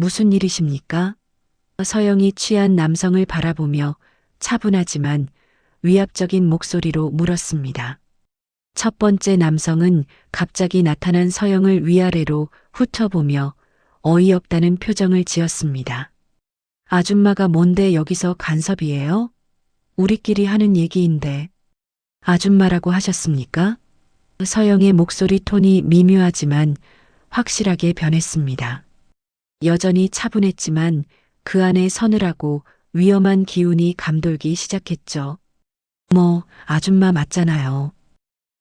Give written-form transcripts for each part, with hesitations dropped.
무슨 일이십니까? 서영이 취한 남성을 바라보며 차분하지만 위압적인 목소리로 물었습니다. 첫 번째 남성은 갑자기 나타난 서영을 위아래로 훑어보며 어이없다는 표정을 지었습니다. 아줌마가 뭔데 여기서 간섭이에요? 우리끼리 하는 얘기인데. 아줌마라고 하셨습니까? 서영의 목소리 톤이 미묘하지만 확실하게 변했습니다. 여전히 차분했지만 그 안에 서늘하고 위험한 기운이 감돌기 시작했죠. 아줌마 맞잖아요.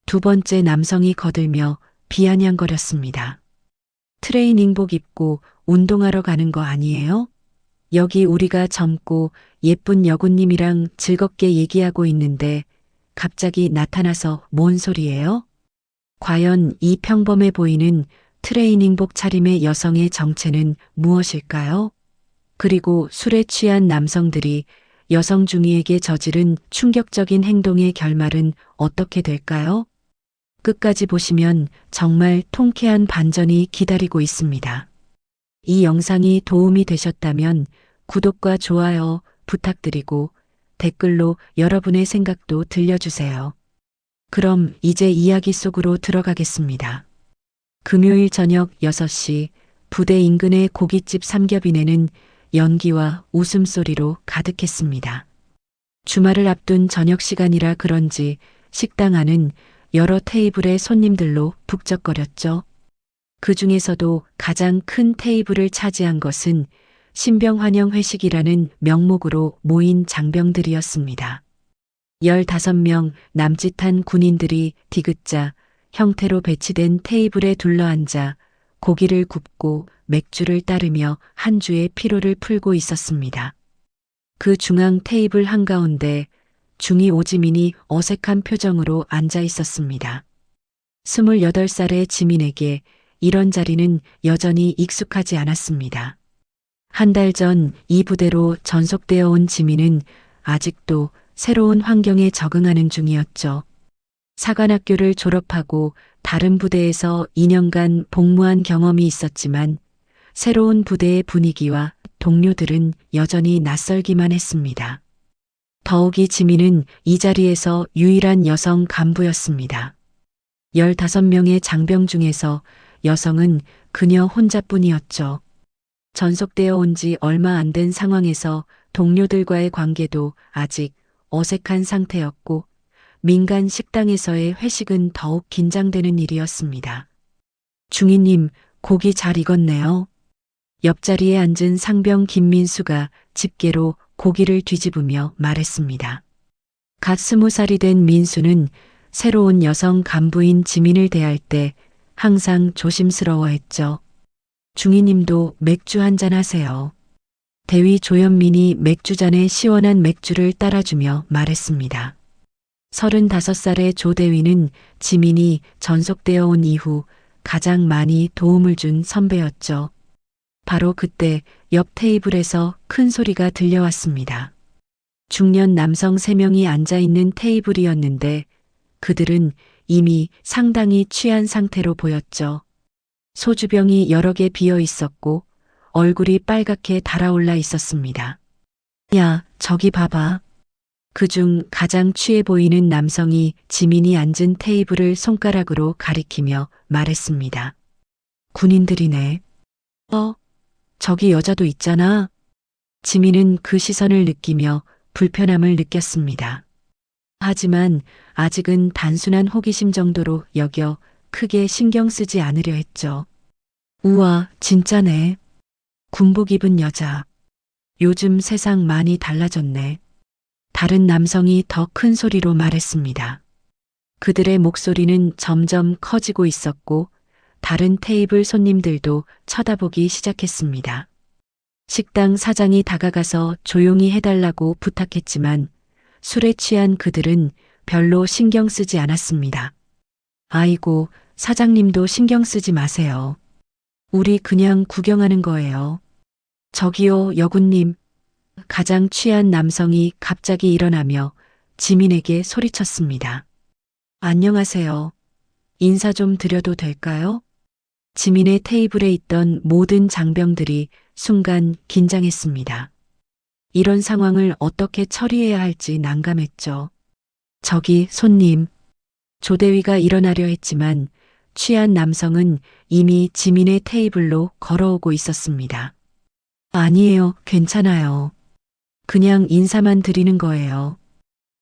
두 번째 남성이 거들며 비아냥거렸습니다. 트레이닝복 입고 운동하러 가는 거 아니에요? 여기 우리가 젊고 예쁜 여군님이랑 즐겁게 얘기하고 있는데 갑자기 나타나서 뭔 소리예요? 과연 이 평범해 보이는 트레이닝복 차림의 여성의 정체는 무엇일까요? 그리고 술에 취한 남성들이 여성 중위에게 저지른 충격적인 행동의 결말은 어떻게 될까요? 끝까지 보시면 정말 통쾌한 반전이 기다리고 있습니다. 이 영상이 도움이 되셨다면 구독과 좋아요 부탁드리고 댓글로 여러분의 생각도 들려주세요. 그럼 이제 이야기 속으로 들어가겠습니다. 금요일 저녁 6시 부대 인근의 고깃집 삼겹이네는 연기와 웃음소리로 가득했습니다. 주말을 앞둔 저녁 시간이라 그런지 식당 안은 여러 테이블의 손님들로 북적거렸죠. 그 중에서도 가장 큰 테이블을 차지한 것은 신병환영 회식이라는 명목으로 모인 장병들이었습니다. 15명 남짓한 군인들이 디귿자 형태로 배치된 테이블에 둘러앉아 고기를 굽고 맥주를 따르며 한 주의 피로를 풀고 있었습니다. 그 중앙 테이블 한가운데 중위 오지민이 어색한 표정으로 앉아 있었습니다. 28살의 지민에게 이런 자리는 여전히 익숙하지 않았습니다. 한 달 전 이 부대로 전속되어 온 지민은 아직도 새로운 환경에 적응하는 중이었죠. 사관학교를 졸업하고 다른 부대에서 2년간 복무한 경험이 있었지만 새로운 부대의 분위기와 동료들은 여전히 낯설기만 했습니다. 더욱이 지민은 이 자리에서 유일한 여성 간부였습니다. 15명의 장병 중에서 여성은 그녀 혼자뿐이었죠. 전속되어 온 지 얼마 안 된 상황에서 동료들과의 관계도 아직 어색한 상태였고 민간 식당에서의 회식은 더욱 긴장되는 일이었습니다. 중위님, 고기 잘 익었네요. 옆자리에 앉은 상병 김민수가 집게로 고기를 뒤집으며 말했습니다. 갓 20살이 된 민수는 새로운 여성 간부인 지민을 대할 때 항상 조심스러워했죠. 중위님도 맥주 한잔 하세요. 대위 조현민이 맥주잔에 시원한 맥주를 따라주며 말했습니다. 35살의 조 대위는 지민이 전속되어 온 이후 가장 많이 도움을 준 선배였죠. 바로 그때 옆 테이블에서 큰 소리가 들려왔습니다. 중년 남성 3명이 앉아있는 테이블이었는데 그들은 이미 상당히 취한 상태로 보였죠. 소주병이 여러 개 비어 있었고 얼굴이 빨갛게 달아올라 있었습니다. 야, 저기 봐봐. 그중 가장 취해 보이는 남성이 지민이 앉은 테이블을 손가락으로 가리키며 말했습니다. 군인들이네. 저기 여자도 있잖아. 지민은 그 시선을 느끼며 불편함을 느꼈습니다. 하지만 아직은 단순한 호기심 정도로 여겨 크게 신경 쓰지 않으려 했죠. 우와, 진짜네. 군복 입은 여자. 요즘 세상 많이 달라졌네. 다른 남성이 더 큰 소리로 말했습니다. 그들의 목소리는 점점 커지고 있었고 다른 테이블 손님들도 쳐다보기 시작했습니다. 식당 사장이 다가가서 조용히 해달라고 부탁했지만 술에 취한 그들은 별로 신경 쓰지 않았습니다. 아이고, 사장님도 신경 쓰지 마세요. 우리 그냥 구경하는 거예요. 저기요, 여군님. 가장 취한 남성이 갑자기 일어나며 지민에게 소리쳤습니다. 안녕하세요. 인사 좀 드려도 될까요? 지민의 테이블에 있던 모든 장병들이 순간 긴장했습니다. 이런 상황을 어떻게 처리해야 할지 난감했죠. 저기 손님. 조대위가 일어나려 했지만 취한 남성은 이미 지민의 테이블로 걸어오고 있었습니다. 아니에요, 괜찮아요. 그냥 인사만 드리는 거예요.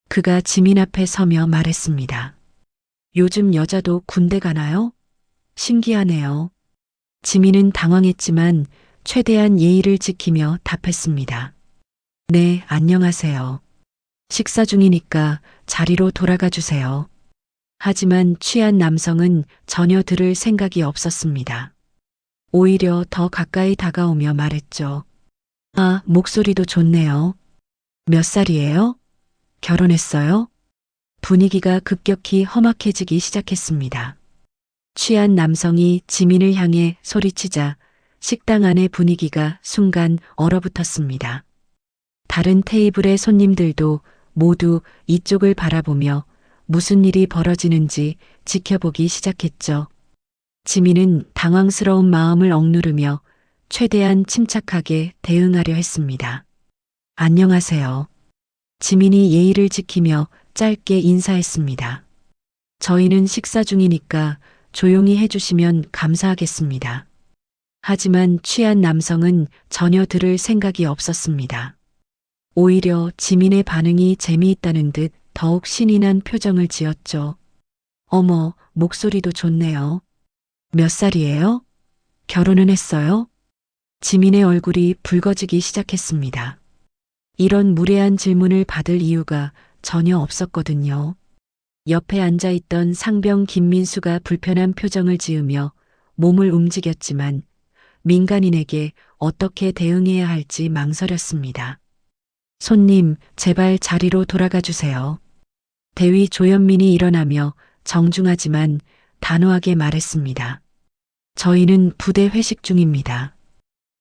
그가 지민 앞에 서며 말했습니다. 요즘 여자도 군대 가나요? 신기하네요. 지민은 당황했지만 최대한 예의를 지키며 답했습니다. 네, 안녕하세요. 식사 중이니까 자리로 돌아가 주세요. 하지만 취한 남성은 전혀 들을 생각이 없었습니다. 오히려 더 가까이 다가오며 말했죠. 아, 목소리도 좋네요. 몇 살이에요? 결혼했어요? 분위기가 급격히 험악해지기 시작했습니다. 취한 남성이 지민을 향해 소리치자 식당 안의 분위기가 순간 얼어붙었습니다. 다른 테이블의 손님들도 모두 이쪽을 바라보며 무슨 일이 벌어지는지 지켜보기 시작했죠. 지민은 당황스러운 마음을 억누르며 최대한 침착하게 대응하려 했습니다. 안녕하세요. 지민이 예의를 지키며 짧게 인사했습니다. 저희는 식사 중이니까 조용히 해주시면 감사하겠습니다. 하지만 취한 남성은 전혀 들을 생각이 없었습니다. 오히려 지민의 반응이 재미있다는 듯 더욱 신이 난 표정을 지었죠. 어머, 목소리도 좋네요. 몇 살이에요? 결혼은 했어요? 지민의 얼굴이 붉어지기 시작했습니다. 이런 무례한 질문을 받을 이유가 전혀 없었거든요. 옆에 앉아있던 상병 김민수가 불편한 표정을 지으며 몸을 움직였지만 민간인에게 어떻게 대응해야 할지 망설였습니다. 손님, 제발 자리로 돌아가 주세요. 대위 조현민이 일어나며 정중하지만 단호하게 말했습니다. 저희는 부대 회식 중입니다.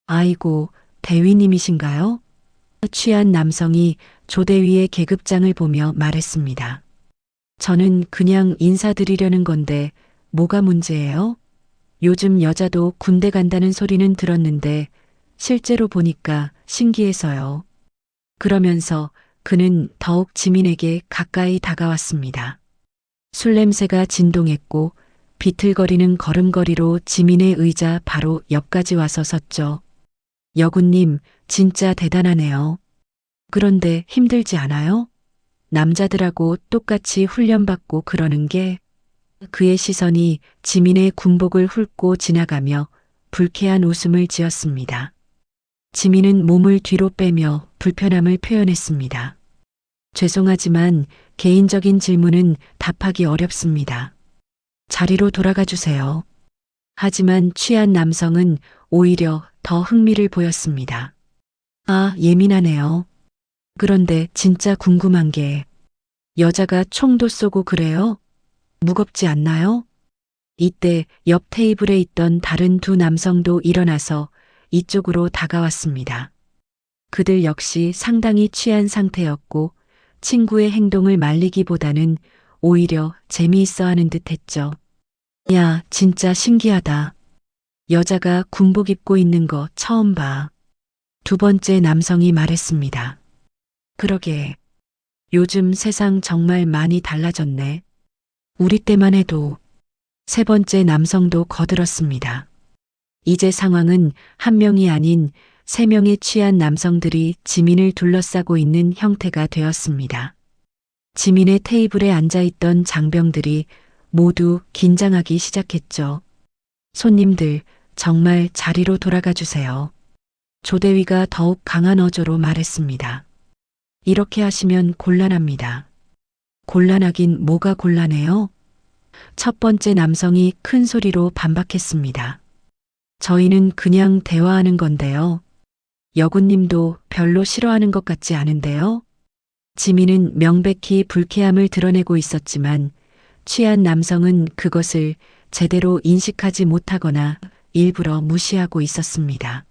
아이고, 대위님이신가요? 취한 남성이 조대위의 계급장을 보며 말했습니다. 저는 그냥 인사드리려는 건데 뭐가 문제예요? 요즘 여자도 군대 간다는 소리는 들었는데 실제로 보니까 신기해서요. 그러면서 그는 더욱 지민에게 가까이 다가왔습니다. 술 냄새가 진동했고 비틀거리는 걸음걸이로 지민의 의자 바로 옆까지 와서 섰죠. 여군님, 진짜 대단하네요. 그런데 힘들지 않아요? 남자들하고 똑같이 훈련받고 그러는 게. 그의 시선이 지민의 군복을 훑고 지나가며 불쾌한 웃음을 지었습니다. 지민은 몸을 뒤로 빼며 불편함을 표현했습니다. 죄송하지만 개인적인 질문은 답하기 어렵습니다. 자리로 돌아가 주세요. 하지만 취한 남성은 오히려 더 흥미를 보였습니다. 아, 예민하네요. 그런데 진짜 궁금한 게 여자가 총도 쏘고 그래요? 무겁지 않나요? 이때 옆 테이블에 있던 다른 두 남성도 일어나서 이쪽으로 다가왔습니다. 그들 역시 상당히 취한 상태였고 친구의 행동을 말리기보다는 오히려 재미있어 하는 듯 했죠. 야, 진짜 신기하다. 여자가 군복 입고 있는 거 처음 봐. 두 번째 남성이 말했습니다. 그러게. 요즘 세상 정말 많이 달라졌네. 우리 때만 해도. 세 번째 남성도 거들었습니다. 이제 상황은 한 명이 아닌 세 명의 취한 남성들이 지민을 둘러싸고 있는 형태가 되었습니다. 지민의 테이블에 앉아있던 장병들이 모두 긴장하기 시작했죠. 손님들, 정말 자리로 돌아가 주세요. 조대위가 더욱 강한 어조로 말했습니다. 이렇게 하시면 곤란합니다. 곤란하긴 뭐가 곤란해요? 첫 번째 남성이 큰 소리로 반박했습니다. 저희는 그냥 대화하는 건데요. 여군님도 별로 싫어하는 것 같지 않은데요? 지민은 명백히 불쾌함을 드러내고 있었지만 취한 남성은 그것을 제대로 인식하지 못하거나 일부러 무시하고 있었습니다.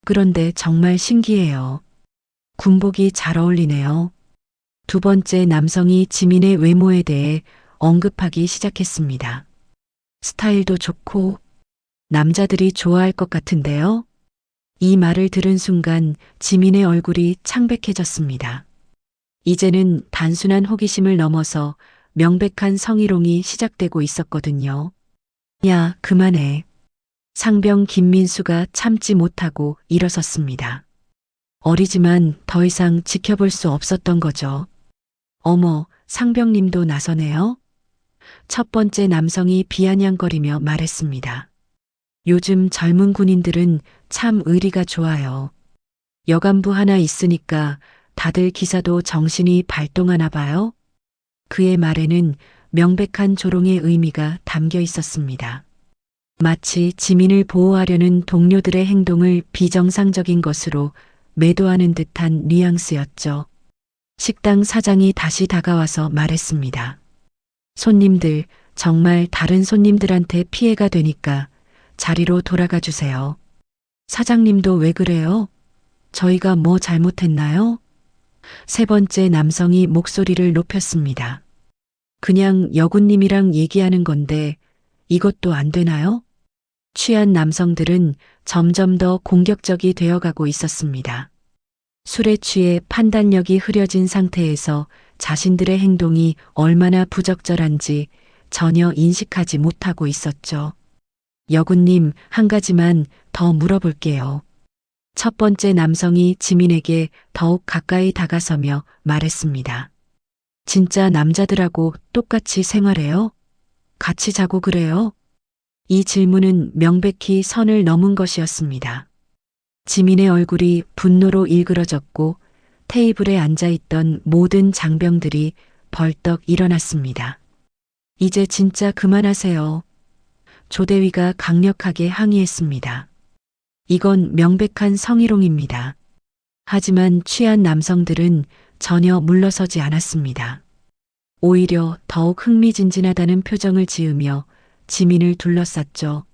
그런데 정말 신기해요. 군복이 잘 어울리네요. 두 번째 남성이 지민의 외모에 대해 언급하기 시작했습니다. 스타일도 좋고 남자들이 좋아할 것 같은데요. 이 말을 들은 순간 지민의 얼굴이 창백해졌습니다. 이제는 단순한 호기심을 넘어서 명백한 성희롱이 시작되고 있었거든요. 야, 그만해. 상병 김민수가 참지 못하고 일어섰습니다. 어리지만 더 이상 지켜볼 수 없었던 거죠. 어머, 상병님도 나서네요? 첫 번째 남성이 비아냥거리며 말했습니다. 요즘 젊은 군인들은 참 의리가 좋아요. 여간부 하나 있으니까 다들 기사도 정신이 발동하나 봐요. 그의 말에는 명백한 조롱의 의미가 담겨 있었습니다. 마치 지민을 보호하려는 동료들의 행동을 비정상적인 것으로 매도하는 듯한 뉘앙스였죠. 식당 사장이 다시 다가와서 말했습니다. 손님들, 정말 다른 손님들한테 피해가 되니까 자리로 돌아가 주세요. 사장님도 왜 그래요? 저희가 뭐 잘못했나요? 세 번째 남성이 목소리를 높였습니다. 그냥 여군님이랑 얘기하는 건데 이것도 안 되나요? 취한 남성들은 점점 더 공격적이 되어가고 있었습니다. 술에 취해 판단력이 흐려진 상태에서 자신들의 행동이 얼마나 부적절한지 전혀 인식하지 못하고 있었죠. 여군님, 한 가지만 더 물어볼게요. 첫 번째 남성이 지민에게 더욱 가까이 다가서며 말했습니다. 진짜 남자들하고 똑같이 생활해요? 같이 자고 그래요? 이 질문은 명백히 선을 넘은 것이었습니다. 지민의 얼굴이 분노로 일그러졌고 테이블에 앉아있던 모든 장병들이 벌떡 일어났습니다. 이제 진짜 그만하세요. 조대위가 강력하게 항의했습니다. 이건 명백한 성희롱입니다. 하지만 취한 남성들은 전혀 물러서지 않았습니다. 오히려 더욱 흥미진진하다는 표정을 지으며 지민을 둘러쌌죠.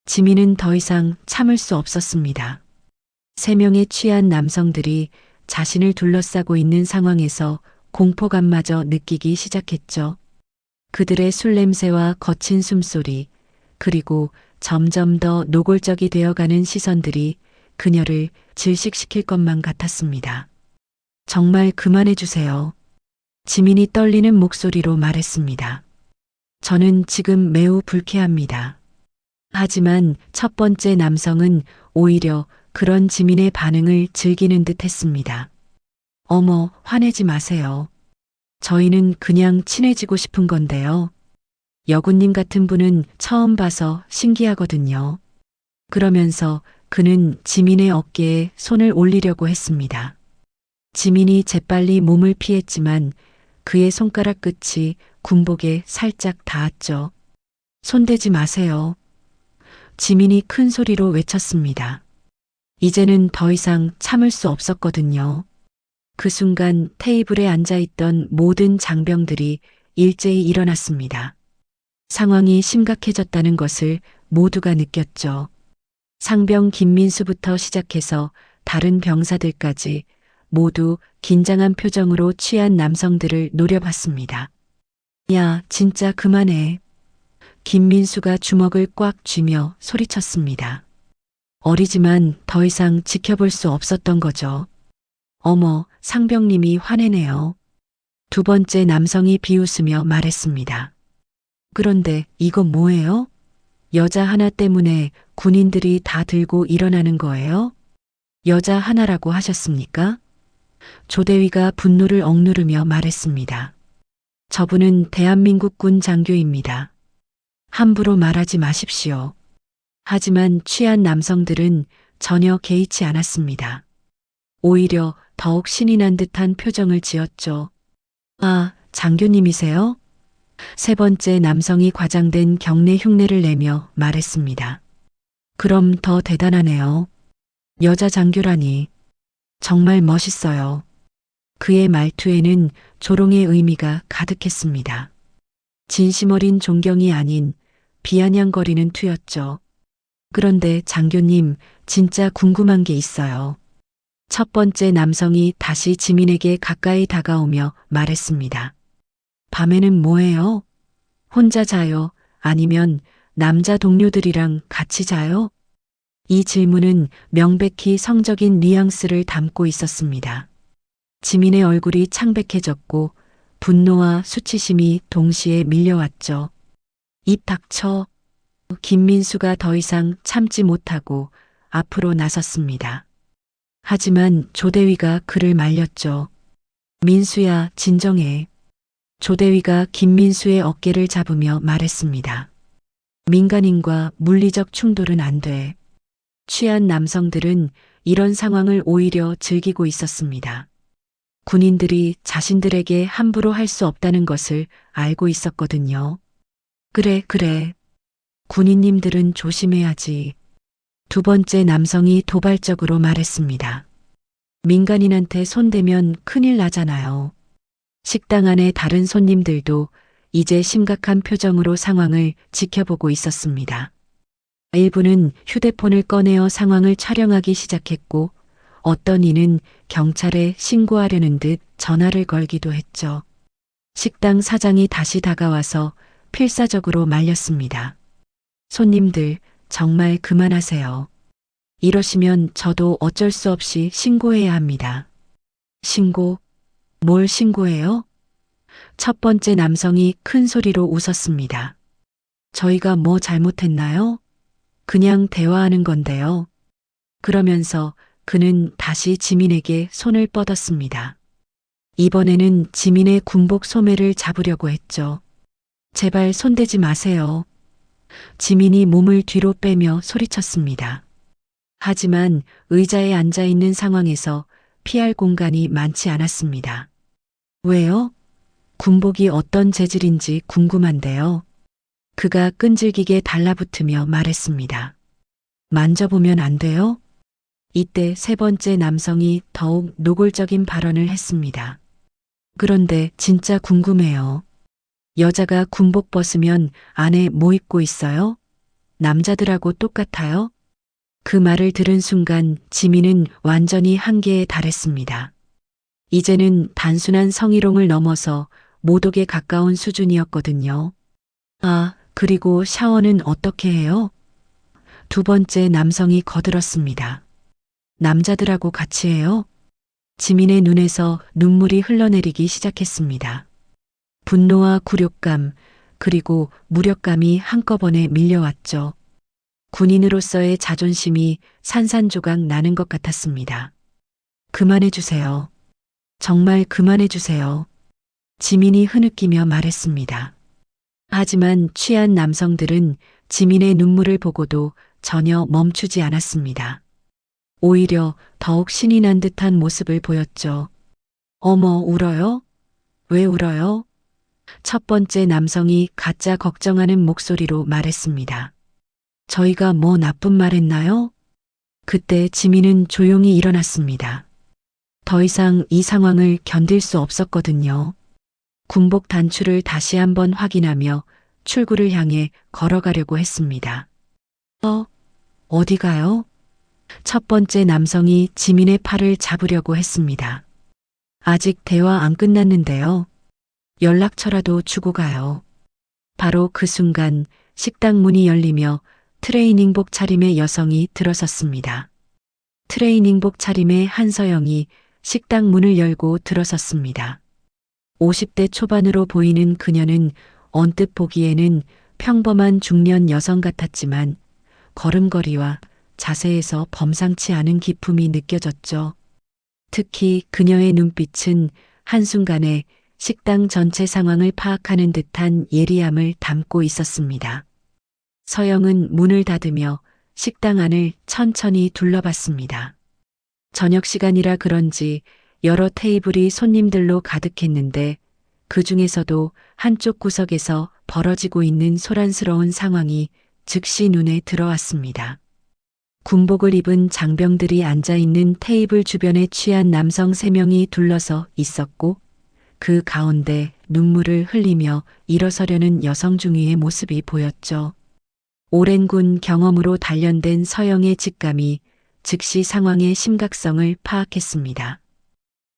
지민은 더 이상 참을 수 없었습니다. 세 명의 취한 남성들이 자신을 둘러싸고 있는 상황에서 공포감마저 느끼기 시작했죠. 그들의 술 냄새와 거친 숨소리, 그리고 점점 더 노골적이 되어가는 시선들이 그녀를 질식시킬 것만 같았습니다. 정말 그만해 주세요. 지민이 떨리는 목소리로 말했습니다. 저는 지금 매우 불쾌합니다. 하지만 첫 번째 남성은 오히려 그런 지민의 반응을 즐기는 듯 했습니다. 어머, 화내지 마세요. 저희는 그냥 친해지고 싶은 건데요. 여군님 같은 분은 처음 봐서 신기하거든요. 그러면서 그는 지민의 어깨에 손을 올리려고 했습니다. 지민이 재빨리 몸을 피했지만 그의 손가락 끝이 군복에 살짝 닿았죠. 손대지 마세요. 지민이 큰 소리로 외쳤습니다. 이제는 더 이상 참을 수 없었거든요. 그 순간 테이블에 앉아있던 모든 장병들이 일제히 일어났습니다. 상황이 심각해졌다는 것을 모두가 느꼈죠. 상병 김민수부터 시작해서 다른 병사들까지 모두 긴장한 표정으로 취한 남성들을 노려봤습니다. 야, 진짜 그만해. 김민수가 주먹을 꽉 쥐며 소리쳤습니다. 어리지만 더 이상 지켜볼 수 없었던 거죠. 어머, 상병님이 화내네요. 두 번째 남성이 비웃으며 말했습니다. 그런데 이건 뭐예요? 여자 하나 때문에 군인들이 다 들고 일어나는 거예요? 여자 하나라고 하셨습니까? 조대위가 분노를 억누르며 말했습니다. 저분은 대한민국 군 장교입니다. 함부로 말하지 마십시오. 하지만 취한 남성들은 전혀 개의치 않았습니다. 오히려 더욱 신이 난 듯한 표정을 지었죠. 아, 장교님이세요? 세 번째 남성이 과장된 경례 흉내를 내며 말했습니다. 그럼 더 대단하네요. 여자 장교라니. 정말 멋있어요. 그의 말투에는 조롱의 의미가 가득했습니다. 진심 어린 존경이 아닌 비아냥거리는 투였죠. 그런데 장교님, 진짜 궁금한 게 있어요. 첫 번째 남성이 다시 지민에게 가까이 다가오며 말했습니다. 밤에는 뭐해요? 혼자 자요? 아니면 남자 동료들이랑 같이 자요? 이 질문은 명백히 성적인 뉘앙스를 담고 있었습니다. 지민의 얼굴이 창백해졌고 분노와 수치심이 동시에 밀려왔죠. 입 닥쳐. 김민수가 더 이상 참지 못하고 앞으로 나섰습니다. 하지만 조대위가 그를 말렸죠. 민수야, 진정해. 조대위가 김민수의 어깨를 잡으며 말했습니다. 민간인과 물리적 충돌은 안 돼. 취한 남성들은 이런 상황을 오히려 즐기고 있었습니다. 군인들이 자신들에게 함부로 할 수 없다는 것을 알고 있었거든요. 그래. 군인님들은 조심해야지. 두 번째 남성이 도발적으로 말했습니다. 민간인한테 손대면 큰일 나잖아요. 식당 안의 다른 손님들도 이제 심각한 표정으로 상황을 지켜보고 있었습니다. 일부는 휴대폰을 꺼내어 상황을 촬영하기 시작했고 어떤 이는 경찰에 신고하려는 듯 전화를 걸기도 했죠. 식당 사장이 다시 다가와서 필사적으로 말렸습니다. 손님들, 정말 그만하세요. 이러시면 저도 어쩔 수 없이 신고해야 합니다. 신고? 뭘 신고해요? 첫 번째 남성이 큰 소리로 웃었습니다. 저희가 뭐 잘못했나요? 그냥 대화하는 건데요. 그러면서 그는 다시 지민에게 손을 뻗었습니다. 이번에는 지민의 군복 소매를 잡으려고 했죠. 제발 손대지 마세요. 지민이 몸을 뒤로 빼며 소리쳤습니다. 하지만 의자에 앉아 있는 상황에서 피할 공간이 많지 않았습니다. 왜요? 군복이 어떤 재질인지 궁금한데요. 그가 끈질기게 달라붙으며 말했습니다. 만져보면 안 돼요? 이때 세 번째 남성이 더욱 노골적인 발언을 했습니다. 그런데 진짜 궁금해요. 여자가 군복 벗으면 안에 뭐 입고 있어요? 남자들하고 똑같아요? 그 말을 들은 순간 지민은 완전히 한계에 달했습니다. 이제는 단순한 성희롱을 넘어서 모독에 가까운 수준이었거든요. 아, 그리고 샤워는 어떻게 해요? 두 번째 남성이 거들었습니다. 남자들하고 같이 해요? 지민의 눈에서 눈물이 흘러내리기 시작했습니다. 분노와 굴욕감, 그리고 무력감이 한꺼번에 밀려왔죠. 군인으로서의 자존심이 산산조각 나는 것 같았습니다. 그만해주세요. 정말 그만해주세요. 지민이 흐느끼며 말했습니다. 하지만 취한 남성들은 지민의 눈물을 보고도 전혀 멈추지 않았습니다. 오히려 더욱 신이 난 듯한 모습을 보였죠. 어머, 울어요? 왜 울어요? 첫 번째 남성이 가짜 걱정하는 목소리로 말했습니다. 저희가 뭐 나쁜 말 했나요? 그때 지민은 조용히 일어났습니다. 더 이상 이 상황을 견딜 수 없었거든요. 군복 단추를 다시 한번 확인하며 출구를 향해 걸어가려고 했습니다. 어디 가요? 첫 번째 남성이 지민의 팔을 잡으려고 했습니다. 아직 대화 안 끝났는데요. 연락처라도 주고 가요. 바로 그 순간 식당 문이 열리며 트레이닝복 차림의 여성이 들어섰습니다. 트레이닝복 차림의 한서영이 식당 문을 열고 들어섰습니다. 50대 초반으로 보이는 그녀는 언뜻 보기에는 평범한 중년 여성 같았지만 걸음걸이와 자세에서 범상치 않은 기품이 느껴졌죠. 특히 그녀의 눈빛은 한순간에 식당 전체 상황을 파악하는 듯한 예리함을 담고 있었습니다. 서영은 문을 닫으며 식당 안을 천천히 둘러봤습니다. 저녁 시간이라 그런지 여러 테이블이 손님들로 가득했는데 그 중에서도 한쪽 구석에서 벌어지고 있는 소란스러운 상황이 즉시 눈에 들어왔습니다. 군복을 입은 장병들이 앉아있는 테이블 주변에 취한 남성 3명이 둘러서 있었고 그 가운데 눈물을 흘리며 일어서려는 여성 중위의 모습이 보였죠. 오랜 군 경험으로 단련된 서영의 직감이 즉시 상황의 심각성을 파악했습니다.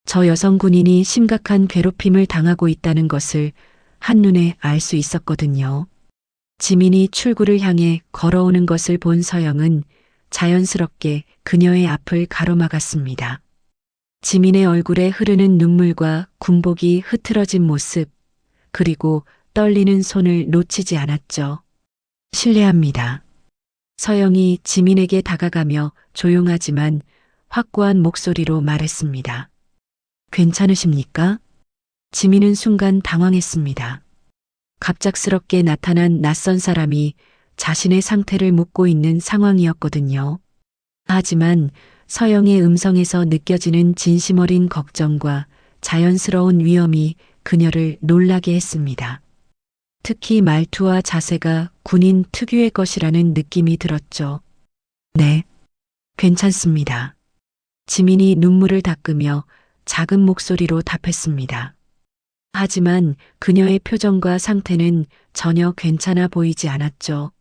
저 여성 군인이 심각한 괴롭힘을 당하고 있다는 것을 한눈에 알 수 있었거든요. 지민이 출구를 향해 걸어오는 것을 본 서영은 자연스럽게 그녀의 앞을 가로막았습니다. 지민의 얼굴에 흐르는 눈물과 군복이 흐트러진 모습, 그리고 떨리는 손을 놓치지 않았죠. 실례합니다. 서영이 지민에게 다가가며 조용하지만 확고한 목소리로 말했습니다. 괜찮으십니까? 지민은 순간 당황했습니다. 갑작스럽게 나타난 낯선 사람이 자신의 상태를 묻고 있는 상황이었거든요. 하지만 서영의 음성에서 느껴지는 진심 어린 걱정과 자연스러운 위험이 그녀를 놀라게 했습니다. 특히 말투와 자세가 군인 특유의 것이라는 느낌이 들었죠. 네, 괜찮습니다. 지민이 눈물을 닦으며 작은 목소리로 답했습니다. 하지만 그녀의 표정과 상태는 전혀 괜찮아 보이지 않았죠.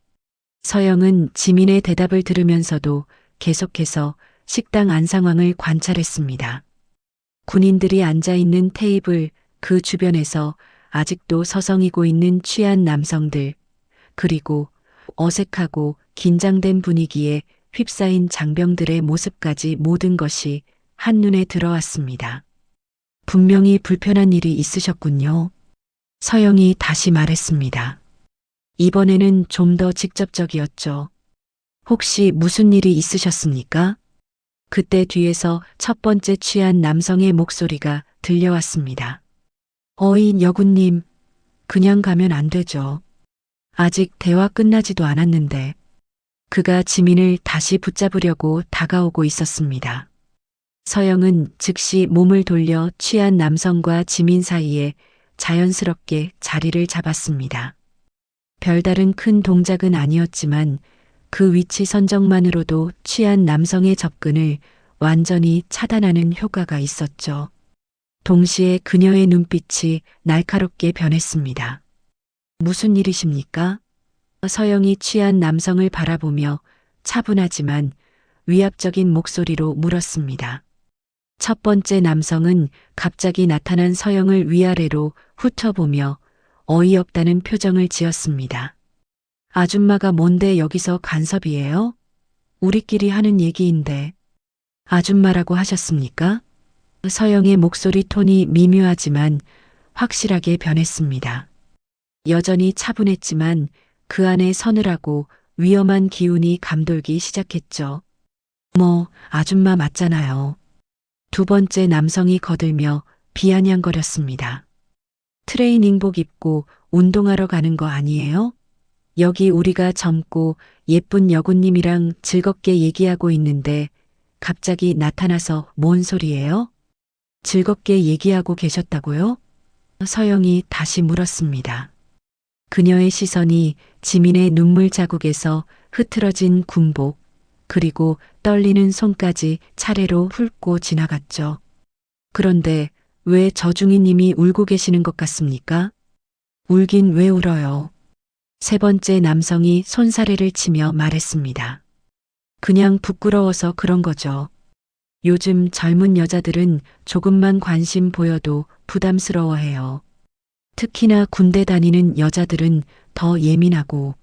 서영은 지민의 대답을 들으면서도 계속해서 식당 안 상황을 관찰했습니다. 군인들이 앉아 있는 테이블 그 주변에서 아직도 서성이고 있는 취한 남성들, 그리고 어색하고 긴장된 분위기에 휩싸인 장병들의 모습까지 모든 것이 한눈에 들어왔습니다. 분명히 불편한 일이 있으셨군요. 서영이 다시 말했습니다. 이번에는 좀 더 직접적이었죠. 혹시 무슨 일이 있으셨습니까? 그때 뒤에서 첫 번째 취한 남성의 목소리가 들려왔습니다. 어이 여군님, 그냥 가면 안 되죠. 아직 대화 끝나지도 않았는데. 그가 지민을 다시 붙잡으려고 다가오고 있었습니다. 서영은 즉시 몸을 돌려 취한 남성과 지민 사이에 자연스럽게 자리를 잡았습니다. 별다른 큰 동작은 아니었지만 그 위치 선정만으로도 취한 남성의 접근을 완전히 차단하는 효과가 있었죠. 동시에 그녀의 눈빛이 날카롭게 변했습니다. 무슨 일이십니까? 서영이 취한 남성을 바라보며 차분하지만 위압적인 목소리로 물었습니다. 첫 번째 남성은 갑자기 나타난 서영을 위아래로 훑어보며 어이없다는 표정을 지었습니다. 아줌마가 뭔데 여기서 간섭이에요? 우리끼리 하는 얘기인데. 아줌마라고 하셨습니까? 서영의 목소리 톤이 미묘하지만 확실하게 변했습니다. 여전히 차분했지만 그 안에 서늘하고 위험한 기운이 감돌기 시작했죠. 아줌마 맞잖아요. 두 번째 남성이 거들며 비아냥거렸습니다. 트레이닝복 입고 운동하러 가는 거 아니에요? 여기 우리가 젊고 예쁜 여군님이랑 즐겁게 얘기하고 있는데 갑자기 나타나서 뭔 소리예요? 즐겁게 얘기하고 계셨다고요? 서영이 다시 물었습니다. 그녀의 시선이 지민의 눈물 자국에서 흐트러진 군복, 그리고 떨리는 손까지 차례로 훑고 지나갔죠. 그런데 왜 저중이님이 울고 계시는 것 같습니까? 울긴 왜 울어요? 세 번째 남성이 손사래를 치며 말했습니다. 그냥 부끄러워서 그런 거죠. 요즘 젊은 여자들은 조금만 관심 보여도 부담스러워해요. 특히나 군대 다니는 여자들은 더 예민하고.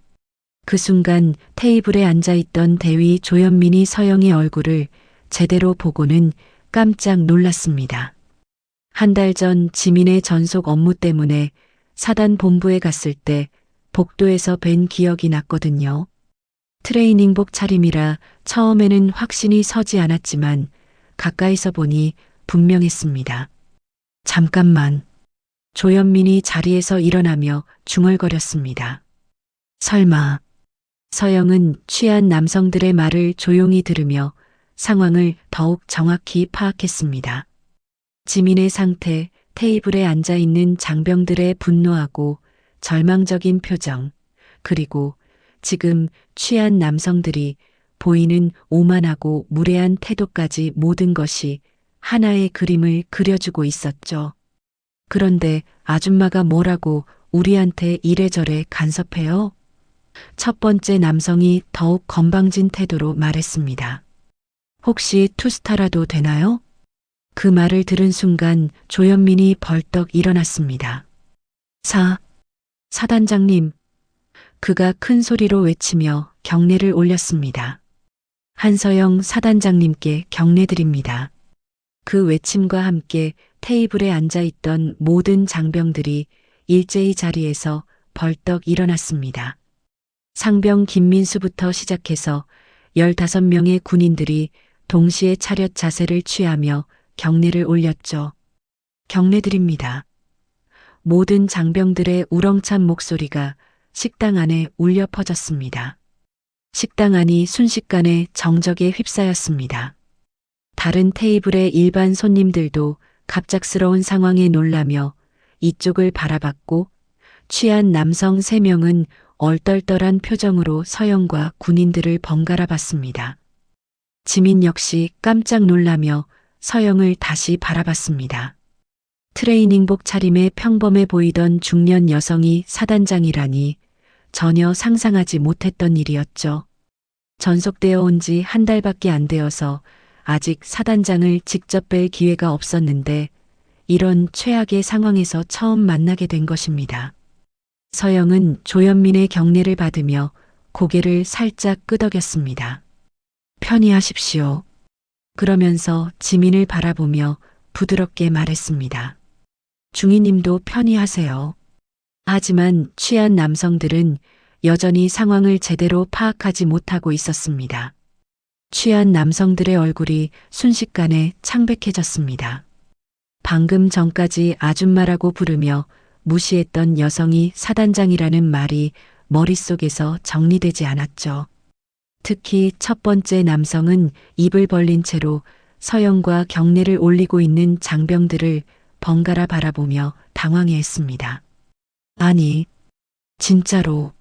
그 순간 테이블에 앉아있던 대위 조현민이 서영의 얼굴을 제대로 보고는 깜짝 놀랐습니다. 한 달 전 지민의 전속 업무 때문에 사단 본부에 갔을 때 복도에서 뵌 기억이 났거든요. 트레이닝복 차림이라 처음에는 확신이 서지 않았지만 가까이서 보니 분명했습니다. 잠깐만. 조현민이 자리에서 일어나며 중얼거렸습니다. 설마. 서영은 취한 남성들의 말을 조용히 들으며 상황을 더욱 정확히 파악했습니다. 지민의 상태, 테이블에 앉아있는 장병들의 분노하고 절망적인 표정, 그리고 지금 취한 남성들이 보이는 오만하고 무례한 태도까지 모든 것이 하나의 그림을 그려주고 있었죠. 그런데 아줌마가 뭐라고 우리한테 이래저래 간섭해요? 첫 번째 남성이 더욱 건방진 태도로 말했습니다. 혹시 투스타라도 되나요? 그 말을 들은 순간 조현민이 벌떡 일어났습니다. 사단장님. 그가 큰 소리로 외치며 경례를 올렸습니다. 한서영 사단장님께 경례드립니다. 그 외침과 함께 테이블에 앉아 있던 모든 장병들이 일제히 자리에서 벌떡 일어났습니다. 상병 김민수부터 시작해서 15명의 군인들이 동시에 차렷 자세를 취하며 경례를 올렸죠. 경례드립니다. 모든 장병들의 우렁찬 목소리가 식당 안에 울려 퍼졌습니다. 식당 안이 순식간에 정적에 휩싸였습니다. 다른 테이블의 일반 손님들도 갑작스러운 상황에 놀라며 이쪽을 바라봤고 취한 남성 3명은 얼떨떨한 표정으로 서영과 군인들을 번갈아 봤습니다. 지민 역시 깜짝 놀라며 서영을 다시 바라봤습니다. 트레이닝복 차림에 평범해 보이던 중년 여성이 사단장이라니 전혀 상상하지 못했던 일이었죠. 전속되어 온 지 한 달밖에 안 되어서 아직 사단장을 직접 뵐 기회가 없었는데 이런 최악의 상황에서 처음 만나게 된 것입니다. 서영은 조현민의 경례를 받으며 고개를 살짝 끄덕였습니다. 편히 하십시오. 그러면서 지민을 바라보며 부드럽게 말했습니다. 중위님도 편히 하세요. 하지만 취한 남성들은 여전히 상황을 제대로 파악하지 못하고 있었습니다. 취한 남성들의 얼굴이 순식간에 창백해졌습니다. 방금 전까지 아줌마라고 부르며 무시했던 여성이 사단장이라는 말이 머릿속에서 정리되지 않았죠. 특히 첫 번째 남성은 입을 벌린 채로 서영과 경례를 올리고 있는 장병들을 번갈아 바라보며 당황해했습니다. 아니, 진짜로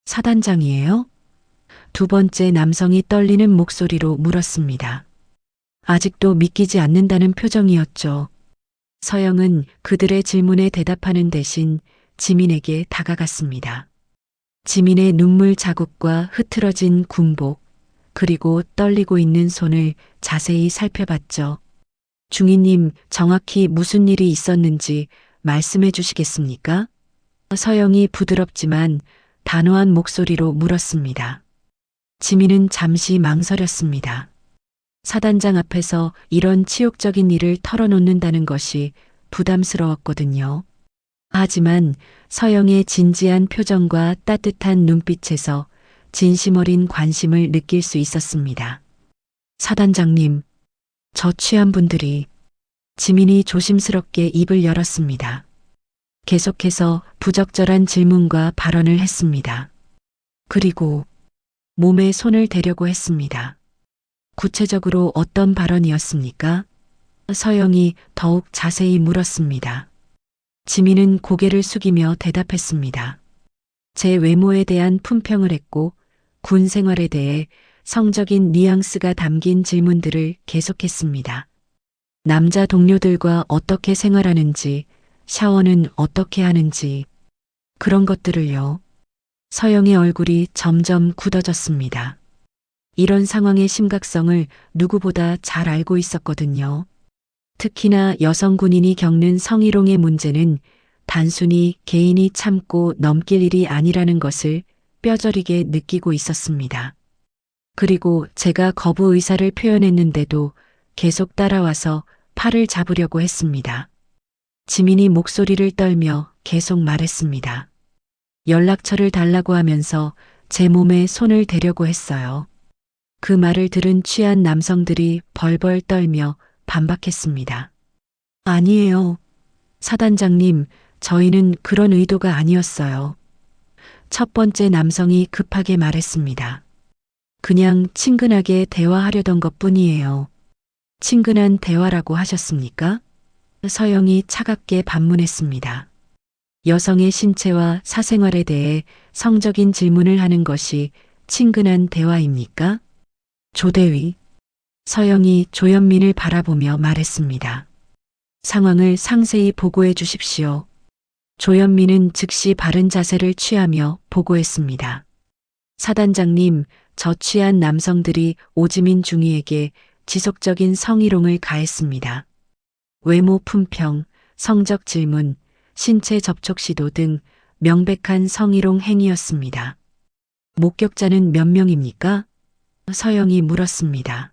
사단장이에요? 두 번째 남성이 떨리는 목소리로 물었습니다. 아직도 믿기지 않는다는 표정이었죠. 서영은 그들의 질문에 대답하는 대신 지민에게 다가갔습니다. 지민의 눈물 자국과 흐트러진 군복, 그리고 떨리고 있는 손을 자세히 살펴봤죠. 중위님, 정확히 무슨 일이 있었는지 말씀해 주시겠습니까? 서영이 부드럽지만 단호한 목소리로 물었습니다. 지민은 잠시 망설였습니다. 사단장 앞에서 이런 치욕적인 일을 털어놓는다는 것이 부담스러웠거든요. 하지만 서영의 진지한 표정과 따뜻한 눈빛에서 진심 어린 관심을 느낄 수 있었습니다. 사단장님, 저 취한 분들이 지민이 조심스럽게 입을 열었습니다. 계속해서 부적절한 질문과 발언을 했습니다. 그리고 몸에 손을 대려고 했습니다. 구체적으로 어떤 발언이었습니까? 서영이 더욱 자세히 물었습니다. 지민은 고개를 숙이며 대답했습니다. 제 외모에 대한 품평을 했고 군 생활에 대해 성적인 뉘앙스가 담긴 질문들을 계속했습니다. 남자 동료들과 어떻게 생활하는지, 샤워는 어떻게 하는지, 그런 것들을요. 서영의 얼굴이 점점 굳어졌습니다. 이런 상황의 심각성을 누구보다 잘 알고 있었거든요. 특히나 여성 군인이 겪는 성희롱의 문제는 단순히 개인이 참고 넘길 일이 아니라는 것을 뼈저리게 느끼고 있었습니다. 그리고 제가 거부 의사를 표현했는데도 계속 따라와서 팔을 잡으려고 했습니다. 지민이 목소리를 떨며 계속 말했습니다. 연락처를 달라고 하면서 제 몸에 손을 대려고 했어요. 그 말을 들은 취한 남성들이 벌벌 떨며 반박했습니다. 아니에요. 사단장님, 저희는 그런 의도가 아니었어요. 첫 번째 남성이 급하게 말했습니다. 그냥 친근하게 대화하려던 것뿐이에요. 친근한 대화라고 하셨습니까? 서영이 차갑게 반문했습니다. 여성의 신체와 사생활에 대해 성적인 질문을 하는 것이 친근한 대화입니까? 조대위. 서영이 조현민을 바라보며 말했습니다. 상황을 상세히 보고해 주십시오. 조현민은 즉시 바른 자세를 취하며 보고했습니다. 사단장님, 저 취한 남성들이 오지민 중위에게 지속적인 성희롱을 가했습니다. 외모 품평, 성적 질문, 신체 접촉 시도 등 명백한 성희롱 행위였습니다. 목격자는 몇 명입니까? 서영이 물었습니다.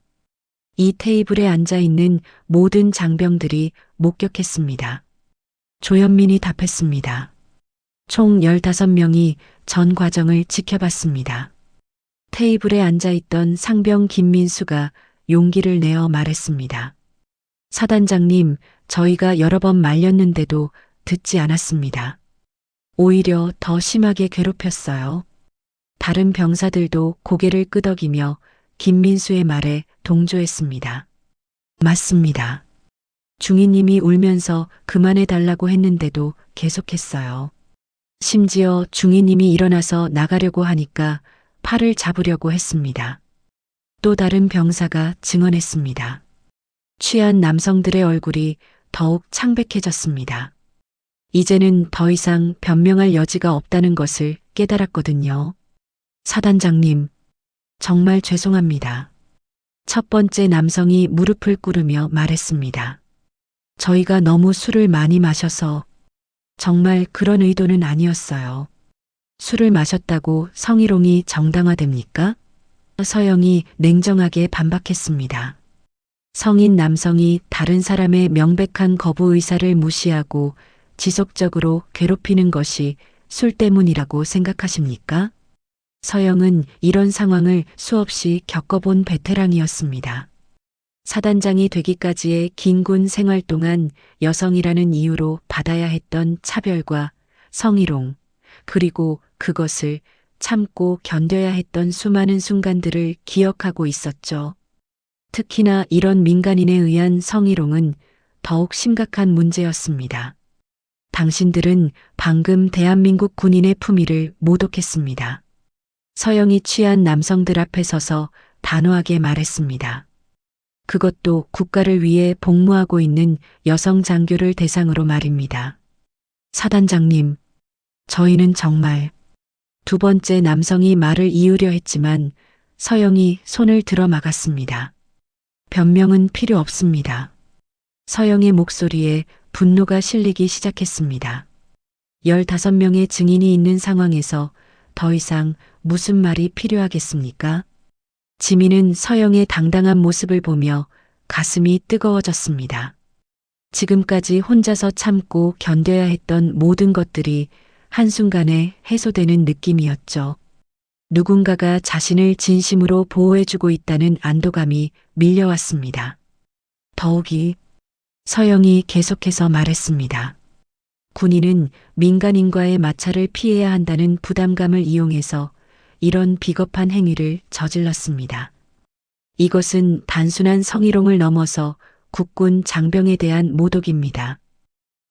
이 테이블에 앉아 있는 모든 장병들이 목격했습니다. 조현민이 답했습니다. 총 15명이 전 과정을 지켜봤습니다. 테이블에 앉아 있던 상병 김민수가 용기를 내어 말했습니다. 사단장님, 저희가 여러 번 말렸는데도 듣지 않았습니다. 오히려 더 심하게 괴롭혔어요. 다른 병사들도 고개를 끄덕이며 김민수의 말에 동조했습니다. 맞습니다. 중위님이 울면서 그만해달라고 했는데도 계속했어요. 심지어 중위님이 일어나서 나가려고 하니까 팔을 잡으려고 했습니다. 또 다른 병사가 증언했습니다. 취한 남성들의 얼굴이 더욱 창백해졌습니다. 이제는 더 이상 변명할 여지가 없다는 것을 깨달았거든요. 사단장님, 정말 죄송합니다. 첫 번째 남성이 무릎을 꿇으며 말했습니다. 저희가 너무 술을 많이 마셔서 정말 그런 의도는 아니었어요. 술을 마셨다고 성희롱이 정당화됩니까? 서영이 냉정하게 반박했습니다. 성인 남성이 다른 사람의 명백한 거부 의사를 무시하고 지속적으로 괴롭히는 것이 술 때문이라고 생각하십니까? 서영은 이런 상황을 수없이 겪어본 베테랑이었습니다. 사단장이 되기까지의 긴 군 생활 동안 여성이라는 이유로 받아야 했던 차별과 성희롱, 그리고 그것을 참고 견뎌야 했던 수많은 순간들을 기억하고 있었죠. 특히나 이런 민간인에 의한 성희롱은 더욱 심각한 문제였습니다. 당신들은 방금 대한민국 군인의 품위를 모독했습니다. 서영이 취한 남성들 앞에 서서 단호하게 말했습니다. 그것도 국가를 위해 복무하고 있는 여성 장교를 대상으로 말입니다. 사단장님, 저희는 정말. 두 번째 남성이 말을 이으려 했지만 서영이 손을 들어 막았습니다. 변명은 필요 없습니다. 서영의 목소리에 분노가 실리기 시작했습니다. 15명의 증인이 있는 상황에서 더 이상 무슨 말이 필요하겠습니까? 지민은 서영의 당당한 모습을 보며 가슴이 뜨거워졌습니다. 지금까지 혼자서 참고 견뎌야 했던 모든 것들이 한순간에 해소되는 느낌이었죠. 누군가가 자신을 진심으로 보호해주고 있다는 안도감이 밀려왔습니다. 더욱이 서영이 계속해서 말했습니다. 군인은 민간인과의 마찰을 피해야 한다는 부담감을 이용해서 이런 비겁한 행위를 저질렀습니다. 이것은 단순한 성희롱을 넘어서 국군 장병에 대한 모독입니다.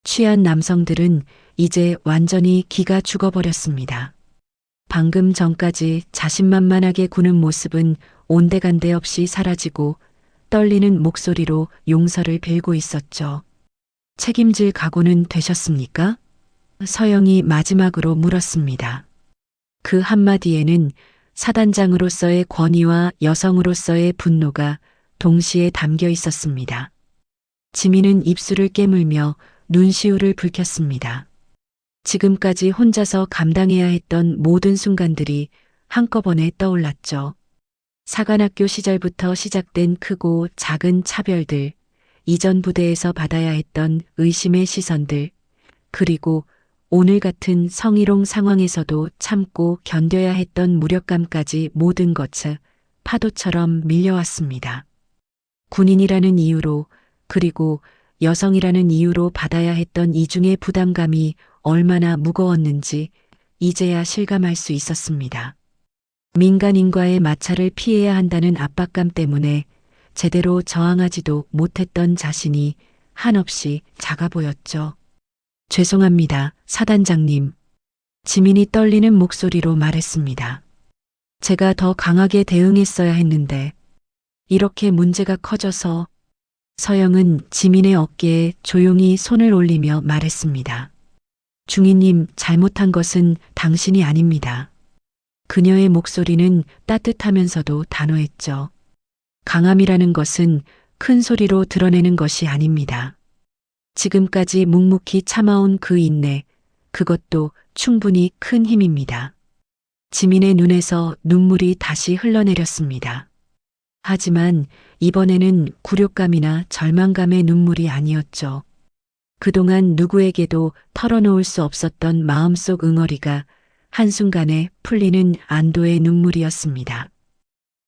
취한 남성들은 이제 완전히 기가 죽어버렸습니다. 방금 전까지 자신만만하게 구는 모습은 온데간데 없이 사라지고 떨리는 목소리로 용서를 빌고 있었죠. 책임질 각오는 되셨습니까? 서영이 마지막으로 물었습니다. 그 한마디에는 사단장으로서의 권위와 여성으로서의 분노가 동시에 담겨 있었습니다. 지민은 입술을 깨물며 눈시울을 붉혔습니다. 지금까지 혼자서 감당해야 했던 모든 순간들이 한꺼번에 떠올랐죠. 사관학교 시절부터 시작된 크고 작은 차별들, 이전 부대에서 받아야 했던 의심의 시선들, 그리고 오늘 같은 성희롱 상황에서도 참고 견뎌야 했던 무력감까지 모든 것이 파도처럼 밀려왔습니다. 군인이라는 이유로, 그리고 여성이라는 이유로 받아야 했던 이중의 부담감이 얼마나 무거웠는지 이제야 실감할 수 있었습니다. 민간인과의 마찰을 피해야 한다는 압박감 때문에 제대로 저항하지도 못했던 자신이 한없이 작아 보였죠. 죄송합니다, 사단장님. 지민이 떨리는 목소리로 말했습니다. 제가 더 강하게 대응했어야 했는데 이렇게 문제가 커져서. 서영은 지민의 어깨에 조용히 손을 올리며 말했습니다. 중위님, 잘못한 것은 당신이 아닙니다. 그녀의 목소리는 따뜻하면서도 단호했죠. 강함이라는 것은 큰 소리로 드러내는 것이 아닙니다. 지금까지 묵묵히 참아온 그 인내, 그것도 충분히 큰 힘입니다. 지민의 눈에서 눈물이 다시 흘러내렸습니다. 하지만 이번에는 굴욕감이나 절망감의 눈물이 아니었죠. 그동안 누구에게도 털어놓을 수 없었던 마음속 응어리가 한순간에 풀리는 안도의 눈물이었습니다.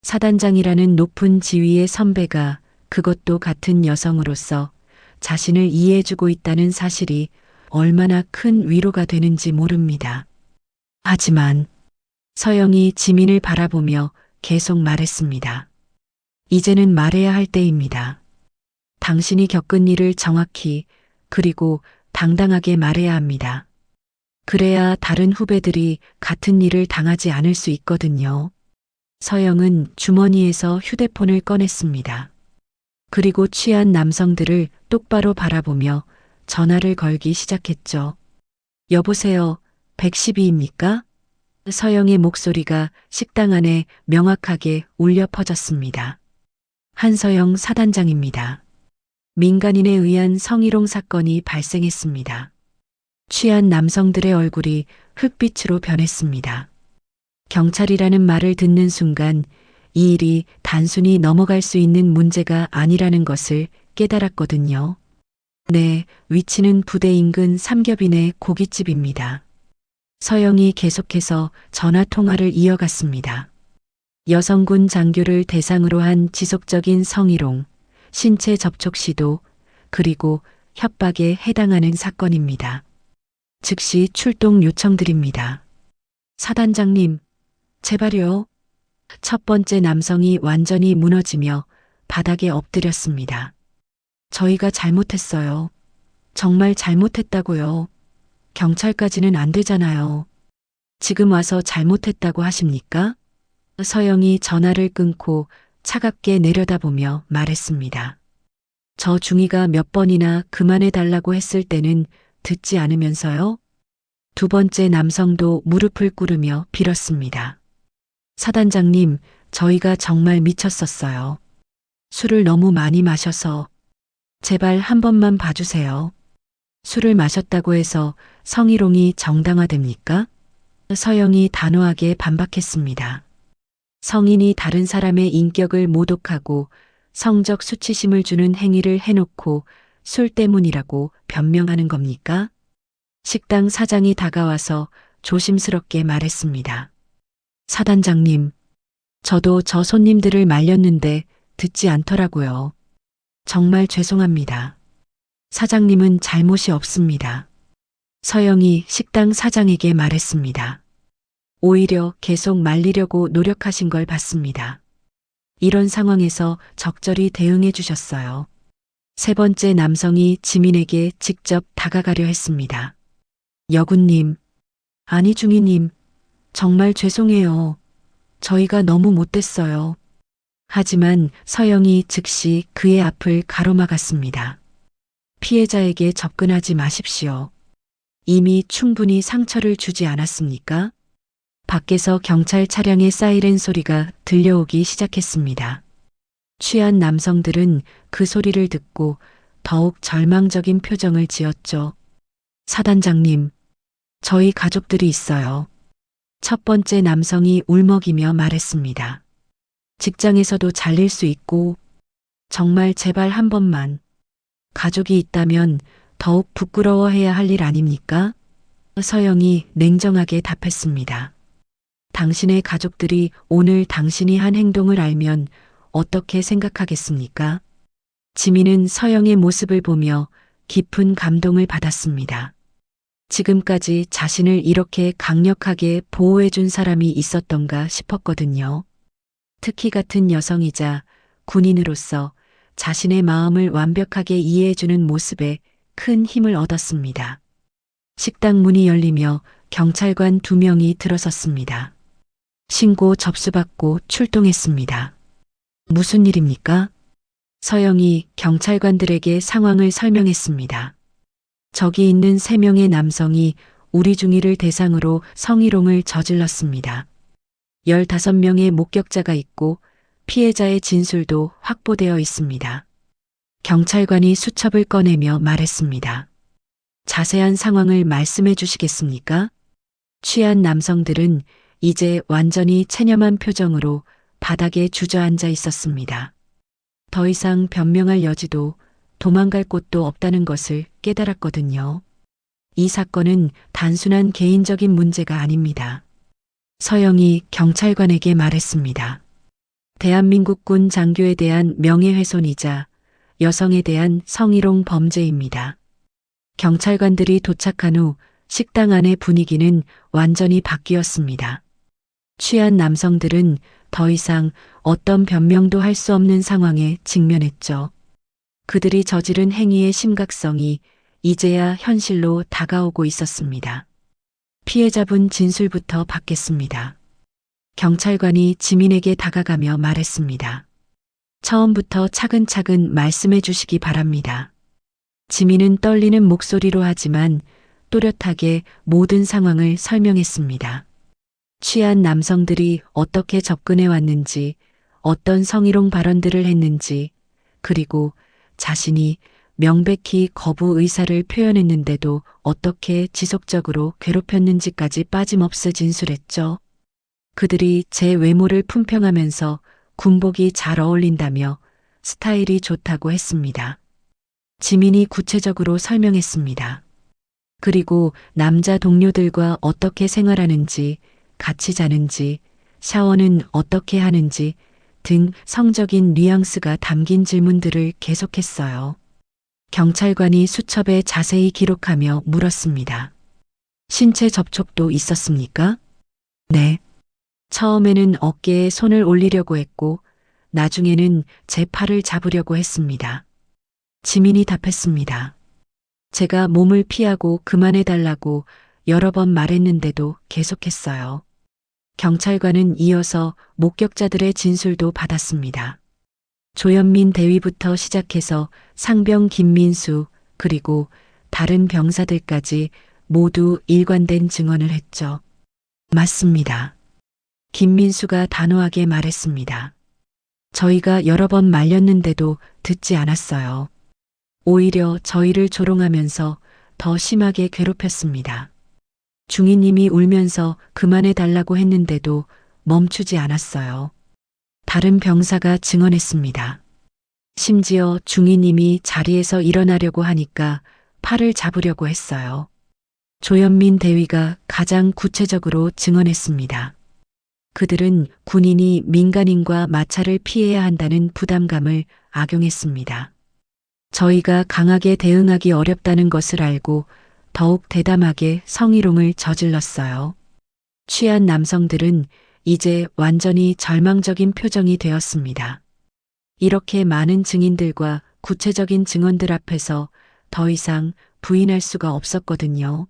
사단장이라는 높은 지위의 선배가 그것도 같은 여성으로서 자신을 이해해주고 있다는 사실이 얼마나 큰 위로가 되는지 모릅니다. 하지만 서영이 지민을 바라보며 계속 말했습니다. 이제는 말해야 할 때입니다. 당신이 겪은 일을 정확히 그리고 당당하게 말해야 합니다. 그래야 다른 후배들이 같은 일을 당하지 않을 수 있거든요. 서영은 주머니에서 휴대폰을 꺼냈습니다. 그리고 취한 남성들을 똑바로 바라보며 전화를 걸기 시작했죠. 여보세요, 112입니까? 서영의 목소리가 식당 안에 명확하게 울려 퍼졌습니다. 한서영 사단장입니다. 민간인에 의한 성희롱 사건이 발생했습니다. 취한 남성들의 얼굴이 흑빛으로 변했습니다. 경찰이라는 말을 듣는 순간 이 일이 단순히 넘어갈 수 있는 문제가 아니라는 것을 깨달았거든요. 네, 위치는 부대 인근 삼겹인의 고깃집입니다. 서영이 계속해서 전화 통화를 이어갔습니다. 여성군 장교를 대상으로 한 지속적인 성희롱, 신체 접촉 시도, 그리고 협박에 해당하는 사건입니다. 즉시 출동 요청드립니다. 사단장님, 제발요. 첫 번째 남성이 완전히 무너지며 바닥에 엎드렸습니다. 저희가 잘못했어요. 정말 잘못했다고요. 경찰까지는 안 되잖아요. 지금 와서 잘못했다고 하십니까? 서영이 전화를 끊고 차갑게 내려다보며 말했습니다. 저 중이가 몇 번이나 그만해달라고 했을 때는 듣지 않으면서요. 두 번째 남성도 무릎을 꿇으며 빌었습니다. 사단장님, 저희가 정말 미쳤었어요. 술을 너무 많이 마셔서 제발 한 번만 봐주세요. 술을 마셨다고 해서 성희롱이 정당화됩니까? 서영이 단호하게 반박했습니다. 성인이 다른 사람의 인격을 모독하고 성적 수치심을 주는 행위를 해놓고 술 때문이라고 변명하는 겁니까? 식당 사장이 다가와서 조심스럽게 말했습니다. 사단장님, 저도 저 손님들을 말렸는데 듣지 않더라고요. 정말 죄송합니다. 사장님은 잘못이 없습니다. 서영이 식당 사장에게 말했습니다. 오히려 계속 말리려고 노력하신 걸 봤습니다. 이런 상황에서 적절히 대응해 주셨어요. 세 번째 남성이 지민에게 직접 다가가려 했습니다. 여군님, 아니 중위님, 정말 죄송해요. 저희가 너무 못됐어요. 하지만 서영이 즉시 그의 앞을 가로막았습니다. 피해자에게 접근하지 마십시오. 이미 충분히 상처를 주지 않았습니까? 밖에서 경찰 차량의 사이렌 소리가 들려오기 시작했습니다. 취한 남성들은 그 소리를 듣고 더욱 절망적인 표정을 지었죠. 사단장님, 저희 가족들이 있어요. 첫 번째 남성이 울먹이며 말했습니다. 직장에서도 잘릴 수 있고 정말 제발 한 번만. 가족이 있다면 더욱 부끄러워해야 할 일 아닙니까? 서영이 냉정하게 답했습니다. 당신의 가족들이 오늘 당신이 한 행동을 알면 어떻게 생각하겠습니까? 지민은 서영의 모습을 보며 깊은 감동을 받았습니다. 지금까지 자신을 이렇게 강력하게 보호해준 사람이 있었던가 싶었거든요. 특히 같은 여성이자 군인으로서 자신의 마음을 완벽하게 이해해주는 모습에 큰 힘을 얻었습니다. 식당 문이 열리며 경찰관 2명이 들어섰습니다. 신고 접수받고 출동했습니다. 무슨 일입니까? 서영이 경찰관들에게 상황을 설명했습니다. 저기 있는 3명의 남성이 우리 중위를 대상으로 성희롱을 저질렀습니다. 15명의 목격자가 있고 피해자의 진술도 확보되어 있습니다. 경찰관이 수첩을 꺼내며 말했습니다. 자세한 상황을 말씀해 주시겠습니까? 취한 남성들은 이제 완전히 체념한 표정으로 바닥에 주저앉아 있었습니다. 더 이상 변명할 여지도 도망갈 곳도 없다는 것을 깨달았거든요. 이 사건은 단순한 개인적인 문제가 아닙니다. 서영이 경찰관에게 말했습니다. 대한민국 군 장교에 대한 명예훼손이자 여성에 대한 성희롱 범죄입니다. 경찰관들이 도착한 후 식당 안의 분위기는 완전히 바뀌었습니다. 취한 남성들은 더 이상 어떤 변명도 할 수 없는 상황에 직면했죠. 그들이 저지른 행위의 심각성이 이제야 현실로 다가오고 있었습니다. 피해자분 진술부터 받겠습니다. 경찰관이 지민에게 다가가며 말했습니다. 처음부터 차근차근 말씀해 주시기 바랍니다. 지민은 떨리는 목소리로 하지만 또렷하게 모든 상황을 설명했습니다. 취한 남성들이 어떻게 접근해 왔는지, 어떤 성희롱 발언들을 했는지, 그리고 자신이 명백히 거부 의사를 표현했는데도 어떻게 지속적으로 괴롭혔는지까지 빠짐없이 진술했죠. 그들이 제 외모를 품평하면서 군복이 잘 어울린다며 스타일이 좋다고 했습니다. 지민이 구체적으로 설명했습니다. 그리고 남자 동료들과 어떻게 생활하는지, 같이 자는지, 샤워는 어떻게 하는지 등 성적인 뉘앙스가 담긴 질문들을 계속했어요. 경찰관이 수첩에 자세히 기록하며 물었습니다. 신체 접촉도 있었습니까? 네. 처음에는 어깨에 손을 올리려고 했고, 나중에는 제 팔을 잡으려고 했습니다. 지민이 답했습니다. 제가 몸을 피하고 그만해달라고 여러 번 말했는데도 계속했어요. 경찰관은 이어서 목격자들의 진술도 받았습니다. 조현민 대위부터 시작해서 상병 김민수 그리고 다른 병사들까지 모두 일관된 증언을 했죠. 맞습니다. 김민수가 단호하게 말했습니다. 저희가 여러 번 말렸는데도 듣지 않았어요. 오히려 저희를 조롱하면서 더 심하게 괴롭혔습니다. 중위님이 울면서 그만해달라고 했는데도 멈추지 않았어요. 다른 병사가 증언했습니다. 심지어 중위님이 자리에서 일어나려고 하니까 팔을 잡으려고 했어요. 조현민 대위가 가장 구체적으로 증언했습니다. 그들은 군인이 민간인과 마찰을 피해야 한다는 부담감을 악용했습니다. 저희가 강하게 대응하기 어렵다는 것을 알고 더욱 대담하게 성희롱을 저질렀어요. 취한 남성들은 이제 완전히 절망적인 표정이 되었습니다. 이렇게 많은 증인들과 구체적인 증언들 앞에서 더 이상 부인할 수가 없었거든요.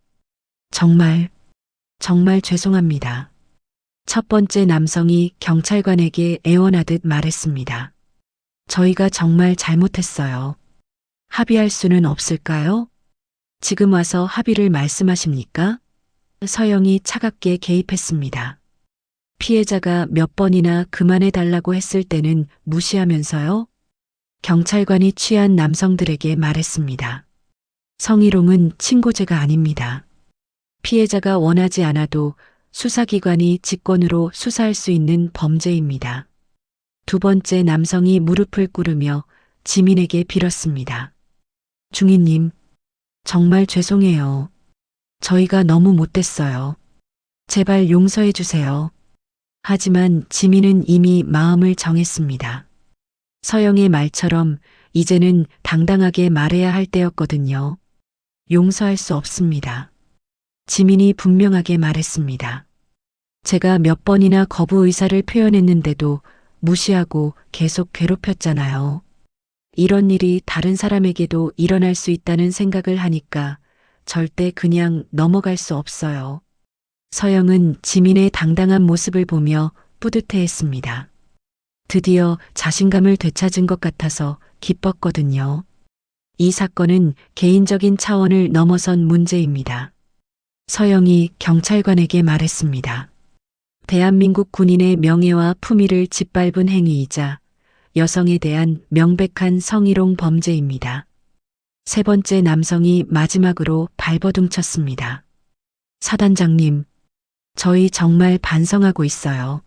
정말 죄송합니다. 첫 번째 남성이 경찰관에게 애원하듯 말했습니다. 저희가 정말 잘못했어요. 합의할 수는 없을까요? 지금 와서 합의를 말씀하십니까? 서영이 차갑게 개입했습니다. 피해자가 몇 번이나 그만해달라고 했을 때는 무시하면서요? 경찰관이 취한 남성들에게 말했습니다. 성희롱은 친고죄가 아닙니다. 피해자가 원하지 않아도 수사기관이 직권으로 수사할 수 있는 범죄입니다. 두 번째 남성이 무릎을 꿇으며 지민에게 빌었습니다. 중위님, 정말 죄송해요. 저희가 너무 못됐어요. 제발 용서해 주세요. 하지만 지민은 이미 마음을 정했습니다. 서영의 말처럼 이제는 당당하게 말해야 할 때였거든요. 용서할 수 없습니다. 지민이 분명하게 말했습니다. 제가 몇 번이나 거부 의사를 표현했는데도 무시하고 계속 괴롭혔잖아요. 이런 일이 다른 사람에게도 일어날 수 있다는 생각을 하니까 절대 그냥 넘어갈 수 없어요. 서영은 지민의 당당한 모습을 보며 뿌듯해했습니다. 드디어 자신감을 되찾은 것 같아서 기뻤거든요. 이 사건은 개인적인 차원을 넘어선 문제입니다. 서영이 경찰관에게 말했습니다. 대한민국 군인의 명예와 품위를 짓밟은 행위이자 여성에 대한 명백한 성희롱 범죄입니다. 세 번째 남성이 마지막으로 발버둥쳤습니다. 사단장님, 저희 정말 반성하고 있어요.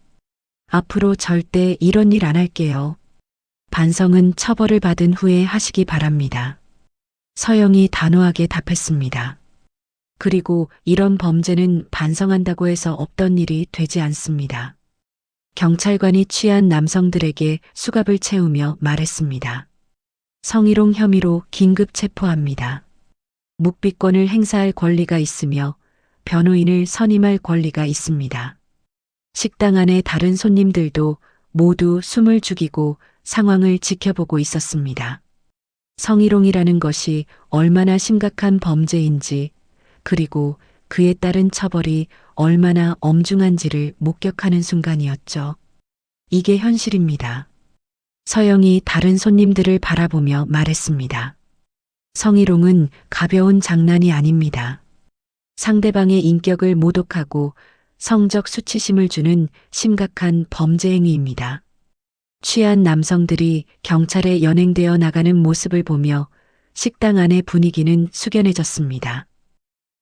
앞으로 절대 이런 일 안 할게요. 반성은 처벌을 받은 후에 하시기 바랍니다. 서영이 단호하게 답했습니다. 그리고 이런 범죄는 반성한다고 해서 없던 일이 되지 않습니다. 경찰관이 취한 남성들에게 수갑을 채우며 말했습니다. 성희롱 혐의로 긴급 체포합니다. 묵비권을 행사할 권리가 있으며 변호인을 선임할 권리가 있습니다. 식당 안에 다른 손님들도 모두 숨을 죽이고 상황을 지켜보고 있었습니다. 성희롱이라는 것이 얼마나 심각한 범죄인지, 그리고 그에 따른 처벌이 얼마나 엄중한지를 목격하는 순간이었죠. 이게 현실입니다. 서영이 다른 손님들을 바라보며 말했습니다. 성희롱은 가벼운 장난이 아닙니다. 상대방의 인격을 모독하고 성적 수치심을 주는 심각한 범죄 행위입니다. 취한 남성들이 경찰에 연행되어 나가는 모습을 보며 식당 안의 분위기는 숙연해졌습니다.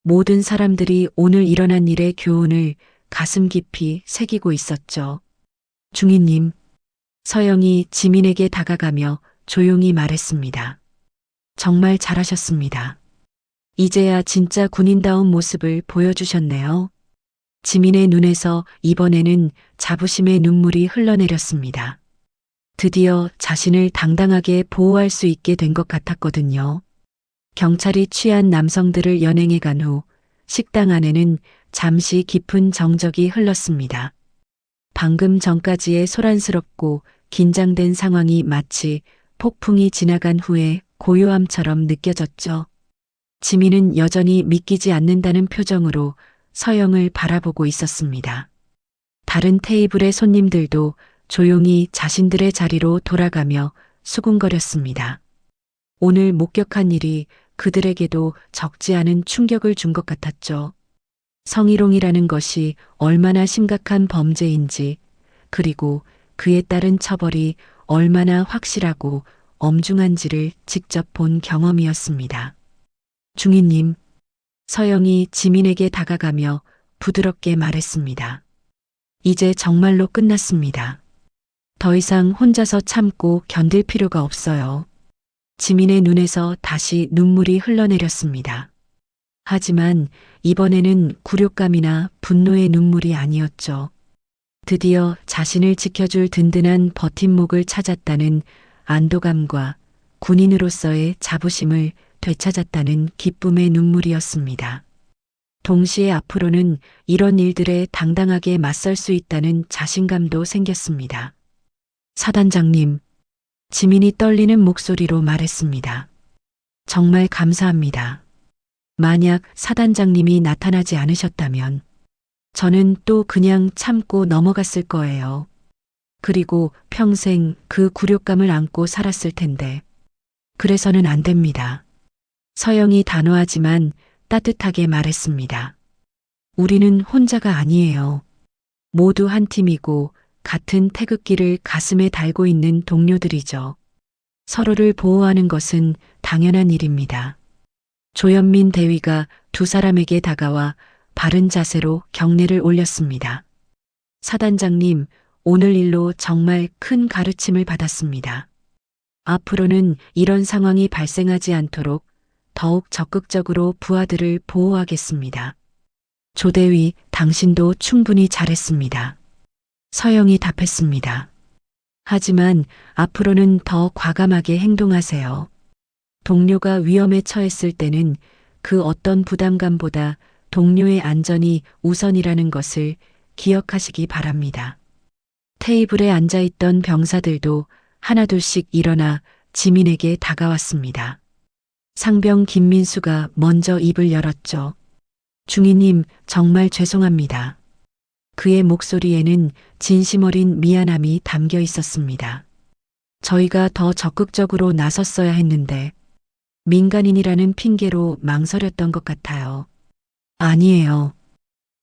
모든 사람들이 오늘 일어난 일의 교훈을 가슴 깊이 새기고 있었죠. 중위님, 서영이 지민에게 다가가며 조용히 말했습니다. 정말 잘하셨습니다. 이제야 진짜 군인다운 모습을 보여주셨네요. 지민의 눈에서 이번에는 자부심의 눈물이 흘러내렸습니다. 드디어 자신을 당당하게 보호할 수 있게 된 것 같았거든요. 경찰이 취한 남성들을 연행해 간 후 식당 안에는 잠시 깊은 정적이 흘렀습니다. 방금 전까지의 소란스럽고 긴장된 상황이 마치 폭풍이 지나간 후에 고요함처럼 느껴졌죠. 지민은 여전히 믿기지 않는다는 표정으로 서영을 바라보고 있었습니다. 다른 테이블의 손님들도 조용히 자신들의 자리로 돌아가며 수군거렸습니다. 오늘 목격한 일이 그들에게도 적지 않은 충격을 준 것 같았죠. 성희롱이라는 것이 얼마나 심각한 범죄인지, 그리고 그에 따른 처벌이 얼마나 확실하고 엄중한지를 직접 본 경험이었습니다. 중위님, 서영이 지민에게 다가가며 부드럽게 말했습니다. 이제 정말로 끝났습니다. 더 이상 혼자서 참고 견딜 필요가 없어요. 지민의 눈에서 다시 눈물이 흘러내렸습니다. 하지만 이번에는 굴욕감이나 분노의 눈물이 아니었죠. 드디어 자신을 지켜줄 든든한 버팀목을 찾았다는 안도감과 군인으로서의 자부심을 되찾았다는 기쁨의 눈물이었습니다. 동시에 앞으로는 이런 일들에 당당하게 맞설 수 있다는 자신감도 생겼습니다. 사단장님, 지민이 떨리는 목소리로 말했습니다. 정말 감사합니다. 만약 사단장님이 나타나지 않으셨다면 저는 또 그냥 참고 넘어갔을 거예요. 그리고 평생 그 굴욕감을 안고 살았을 텐데. 그래서는 안 됩니다. 서영이 단호하지만 따뜻하게 말했습니다. 우리는 혼자가 아니에요. 모두 한 팀이고 같은 태극기를 가슴에 달고 있는 동료들이죠. 서로를 보호하는 것은 당연한 일입니다. 조현민 대위가 두 사람에게 다가와 바른 자세로 경례를 올렸습니다. 사단장님, 오늘 일로 정말 큰 가르침을 받았습니다. 앞으로는 이런 상황이 발생하지 않도록 더욱 적극적으로 부하들을 보호하겠습니다. 조대위, 당신도 충분히 잘했습니다. 서영이 답했습니다. 하지만 앞으로는 더 과감하게 행동하세요. 동료가 위험에 처했을 때는 그 어떤 부담감보다 동료의 안전이 우선이라는 것을 기억하시기 바랍니다. 테이블에 앉아있던 병사들도 하나둘씩 일어나 지민에게 다가왔습니다. 상병 김민수가 먼저 입을 열었죠. 중위님, 정말 죄송합니다. 그의 목소리에는 진심 어린 미안함이 담겨 있었습니다. 저희가 더 적극적으로 나섰어야 했는데 민간인이라는 핑계로 망설였던 것 같아요. 아니에요.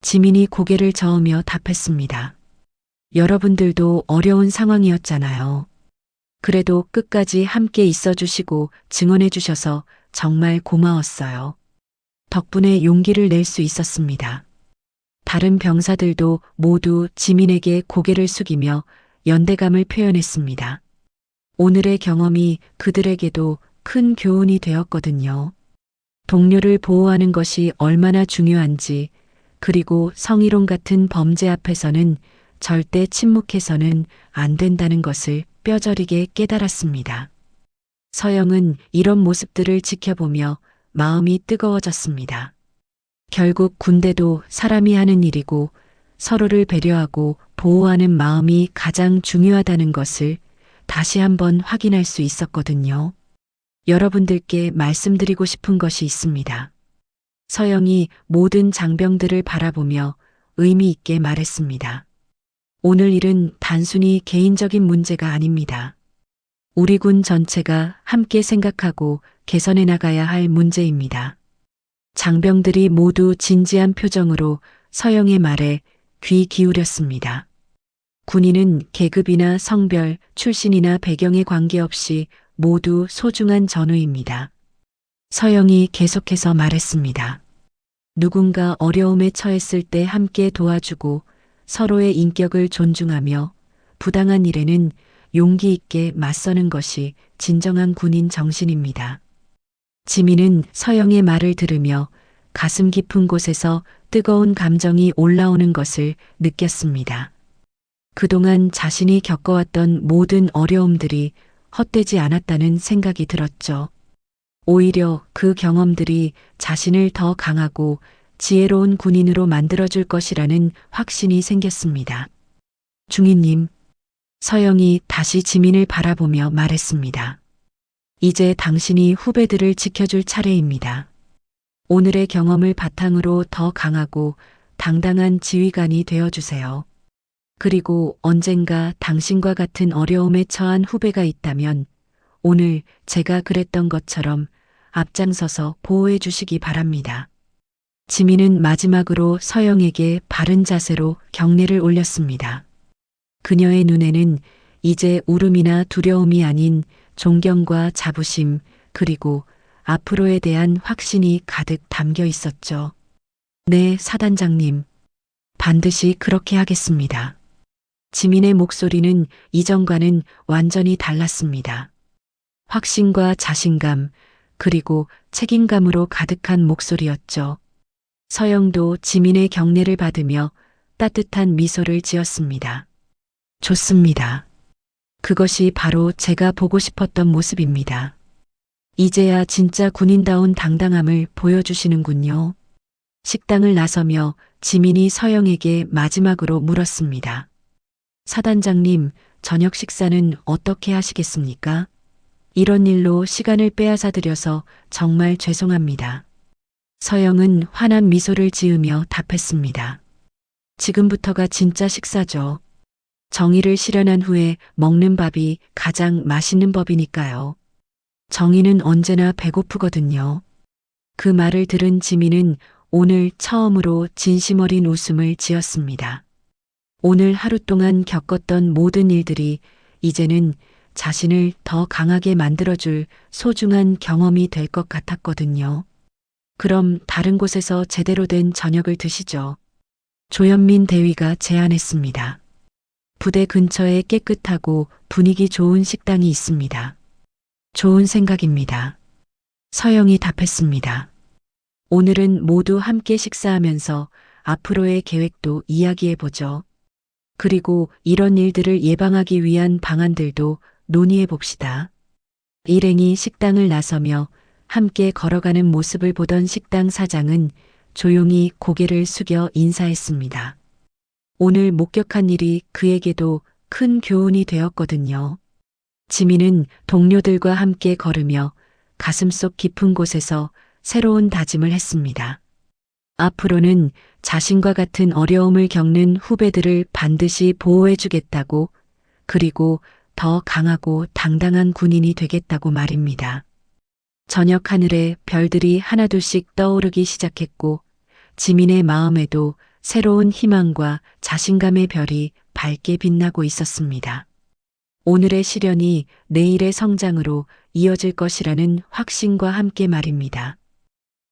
지민이 고개를 저으며 답했습니다. 여러분들도 어려운 상황이었잖아요. 그래도 끝까지 함께 있어 주시고 증언해 주셔서 정말 고마웠어요. 덕분에 용기를 낼 수 있었습니다. 다른 병사들도 모두 지민에게 고개를 숙이며 연대감을 표현했습니다. 오늘의 경험이 그들에게도 큰 교훈이 되었거든요. 동료를 보호하는 것이 얼마나 중요한지, 그리고 성희롱 같은 범죄 앞에서는 절대 침묵해서는 안 된다는 것을 뼈저리게 깨달았습니다. 서영은 이런 모습들을 지켜보며 마음이 뜨거워졌습니다. 결국 군대도 사람이 하는 일이고 서로를 배려하고 보호하는 마음이 가장 중요하다는 것을 다시 한번 확인할 수 있었거든요. 여러분들께 말씀드리고 싶은 것이 있습니다. 서영이 모든 장병들을 바라보며 의미 있게 말했습니다. 오늘 일은 단순히 개인적인 문제가 아닙니다. 우리 군 전체가 함께 생각하고 개선해 나가야 할 문제입니다. 장병들이 모두 진지한 표정으로 서영의 말에 귀 기울였습니다. 군인은 계급이나 성별, 출신이나 배경에 관계없이 모두 소중한 전우입니다. 서영이 계속해서 말했습니다. 누군가 어려움에 처했을 때 함께 도와주고 서로의 인격을 존중하며 부당한 일에는 용기 있게 맞서는 것이 진정한 군인 정신입니다. 지민은 서영의 말을 들으며 가슴 깊은 곳에서 뜨거운 감정이 올라오는 것을 느꼈습니다. 그동안 자신이 겪어왔던 모든 어려움들이 헛되지 않았다는 생각이 들었죠. 오히려 그 경험들이 자신을 더 강하고 지혜로운 군인으로 만들어줄 것이라는 확신이 생겼습니다. 중위님, 서영이 다시 지민을 바라보며 말했습니다. 이제 당신이 후배들을 지켜줄 차례입니다. 오늘의 경험을 바탕으로 더 강하고 당당한 지휘관이 되어주세요. 그리고 언젠가 당신과 같은 어려움에 처한 후배가 있다면 오늘 제가 그랬던 것처럼 앞장서서 보호해 주시기 바랍니다. 지민은 마지막으로 서영에게 바른 자세로 경례를 올렸습니다. 그녀의 눈에는 이제 울음이나 두려움이 아닌 존경과 자부심, 그리고 앞으로에 대한 확신이 가득 담겨 있었죠. 네, 사단장님. 반드시 그렇게 하겠습니다. 지민의 목소리는 이전과는 완전히 달랐습니다. 확신과 자신감, 그리고 책임감으로 가득한 목소리였죠. 서영도 지민의 경례를 받으며 따뜻한 미소를 지었습니다. 좋습니다. 그것이 바로 제가 보고 싶었던 모습입니다. 이제야 진짜 군인다운 당당함을 보여주시는군요. 식당을 나서며 지민이 서영에게 마지막으로 물었습니다. 사단장님, 저녁 식사는 어떻게 하시겠습니까? 이런 일로 시간을 빼앗아드려서 정말 죄송합니다. 서영은 환한 미소를 지으며 답했습니다. 지금부터가 진짜 식사죠. 정의를 실현한 후에 먹는 밥이 가장 맛있는 법이니까요. 정의는 언제나 배고프거든요. 그 말을 들은 지민은 오늘 처음으로 진심 어린 웃음을 지었습니다. 오늘 하루 동안 겪었던 모든 일들이 이제는 자신을 더 강하게 만들어줄 소중한 경험이 될 것 같았거든요. 그럼 다른 곳에서 제대로 된 저녁을 드시죠. 조현민 대위가 제안했습니다. 부대 근처에 깨끗하고 분위기 좋은 식당이 있습니다. 좋은 생각입니다. 서영이 답했습니다. 오늘은 모두 함께 식사하면서 앞으로의 계획도 이야기해보죠. 그리고 이런 일들을 예방하기 위한 방안들도 논의해 봅시다. 일행이 식당을 나서며 함께 걸어가는 모습을 보던 식당 사장은 조용히 고개를 숙여 인사했습니다. 오늘 목격한 일이 그에게도 큰 교훈이 되었거든요. 지민은 동료들과 함께 걸으며 가슴속 깊은 곳에서 새로운 다짐을 했습니다. 앞으로는 자신과 같은 어려움을 겪는 후배들을 반드시 보호해주겠다고, 그리고 더 강하고 당당한 군인이 되겠다고 말입니다. 저녁 하늘에 별들이 하나둘씩 떠오르기 시작했고 지민의 마음에도 새로운 희망과 자신감의 별이 밝게 빛나고 있었습니다. 오늘의 시련이 내일의 성장으로 이어질 것이라는 확신과 함께 말입니다.